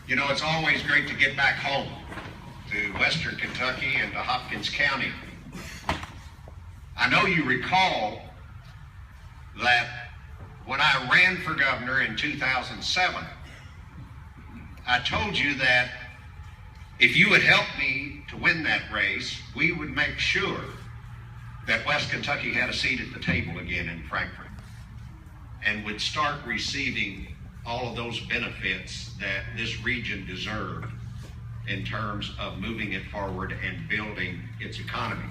You know, it's always great to get back home to Western Kentucky and to Hopkins County. I know you recall that when I ran for governor in 2007, I told you that if you would help me to win that race, we would make sure that West Kentucky had a seat at the table again in Frankfort and would start receiving all of those benefits that this region deserved in terms of moving it forward and building its economy.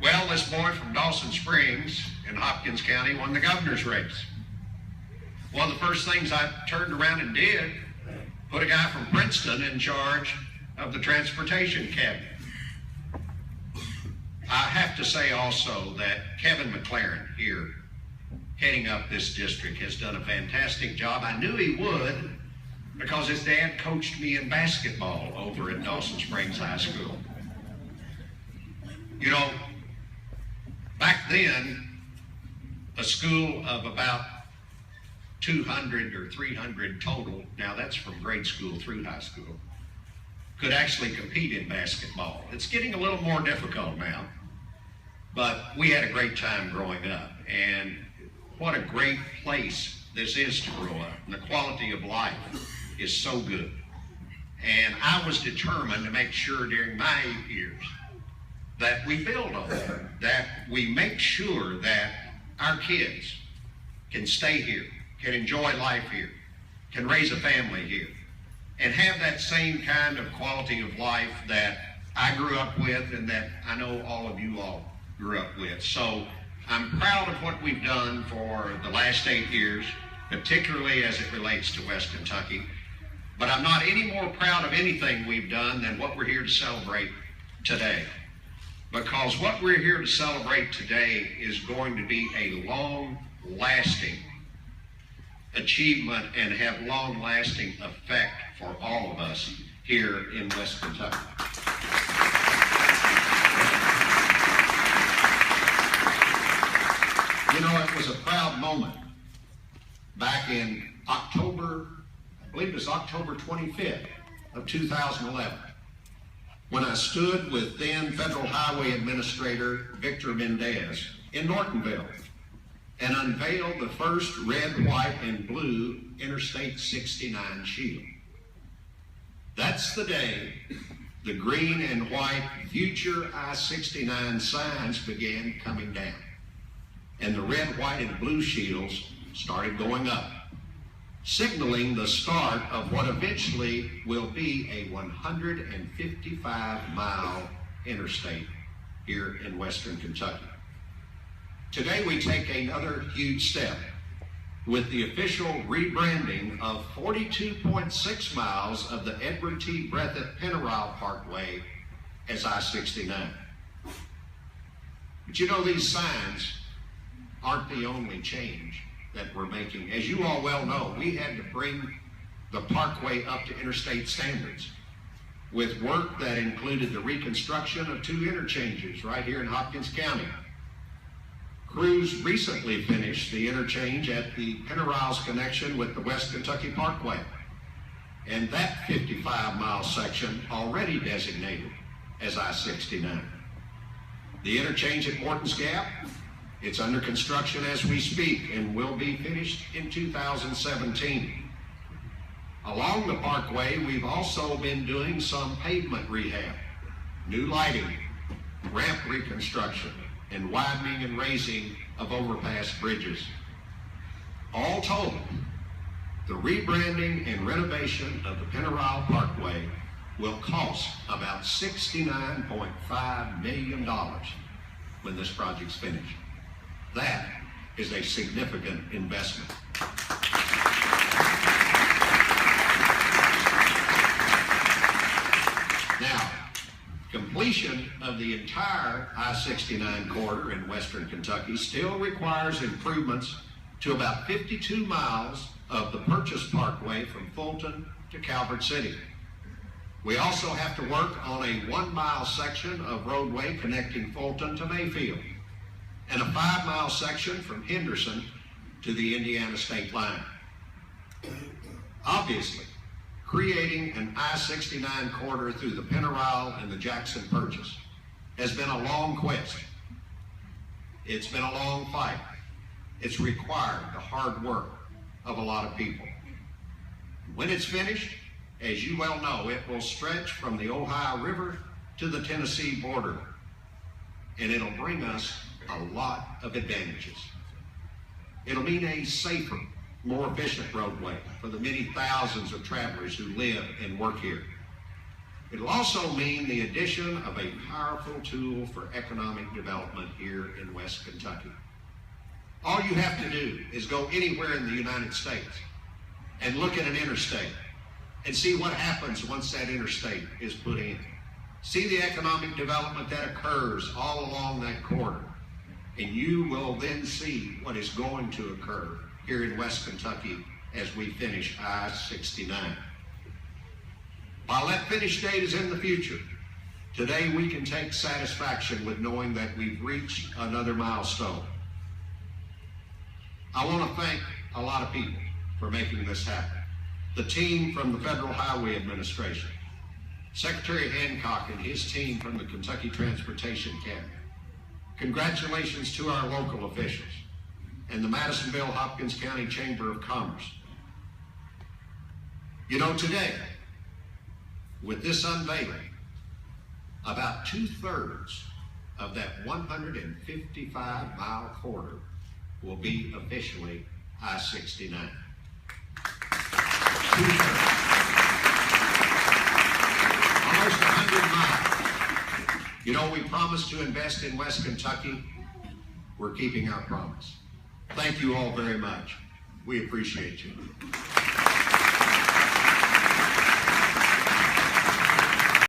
Well, this boy from Dawson Springs in Hopkins County won the governor's race. One of the first things I turned around and did, put a guy from Princeton in charge of the transportation cabinet. I have to say also that Kevin McLaren here, heading up this district, has done a fantastic job. I knew he would because his dad coached me in basketball over at Dawson Springs High School. You know, back then, a school of about 200 or 300 total, now that's from grade school through high school, could actually compete in basketball. It's getting a little more difficult now, but we had a great time growing up, and what a great place this is to grow up. And the quality of life is so good. And I was determined to make sure during my 8 years that we build on that we make sure that our kids can stay here, can enjoy life here, can raise a family here, and have that same kind of quality of life that I grew up with and that I know all of you all grew up with. So I'm proud of what we've done for the last 8 years, particularly as it relates to West Kentucky. But I'm not any more proud of anything we've done than what we're here to celebrate today. Because what we're here to celebrate today is going to be a long-lasting achievement and have long-lasting effect for all of us here in West Kentucky. You know, it was a proud moment back in October, I believe it was October 25th of 2011, when I stood with then Federal Highway Administrator Victor Mendez in Nortonville and unveiled the first red, white, and blue Interstate 69 shield. That's the day the green and white future I-69 signs began coming down, and the red, white, and blue shields started going up, signaling the start of what eventually will be a 155-mile interstate here in Western Kentucky. Today we take another huge step with the official rebranding of 42.6 miles of the Edward T. Breathitt Pennyrile Parkway as I-69. But you know, these signs aren't the only change that we're making. As you all well know, we had to bring the parkway up to interstate standards with work that included the reconstruction of 2 interchanges right here in Hopkins County. Crews recently finished the interchange at the Pennyrile's connection with the West Kentucky Parkway, and that 55-mile section already designated as I-69. The interchange at Morton's Gap, it's under construction as we speak and will be finished in 2017. Along the parkway, we've also been doing some pavement rehab, new lighting, ramp reconstruction, and widening and raising of overpass bridges. All told, the rebranding and renovation of the Pennyrile Parkway will cost about $69.5 million when this project's finished. That is a significant investment. Now, completion of the entire I-69 corridor in Western Kentucky still requires improvements to about 52 miles of the Purchase Parkway from Fulton to Calvert City. We also have to work on a 1-mile section of roadway connecting Fulton to Mayfield and a 5-mile section from Henderson to the Indiana state line. Obviously, Creating an I-69 corridor through the Pennyrile and the Jackson Purchase has been a long quest. It's been a long fight. It's required the hard work of a lot of people. When it's finished, as you well know, it will stretch from the Ohio River to the Tennessee border, and it'll bring us a lot of advantages. It'll mean a safer, more efficient roadway for the many thousands of travelers who live and work here. It'll also mean the addition of a powerful tool for economic development here in West Kentucky. All you have to do is go anywhere in the United States and look at an interstate and see what happens once that interstate is put in. See the economic development that occurs all along that corridor, and you will then see what is going to occur here in West Kentucky as we finish I-69. While that finish date is in the future, today we can take satisfaction with knowing that we've reached another milestone. I want to thank a lot of people for making this happen. The team from the Federal Highway Administration, Secretary Hancock and his team from the Kentucky Transportation Cabinet. Congratulations to our local officials and the Madisonville Hopkins County Chamber of Commerce. You know, today, with this unveiling, about 2/3 of that 155-mile corridor will be officially I-69. 2/3. Almost 100 miles. You know, we promised to invest in West Kentucky. We're keeping our promise. Thank you all very much. We appreciate you.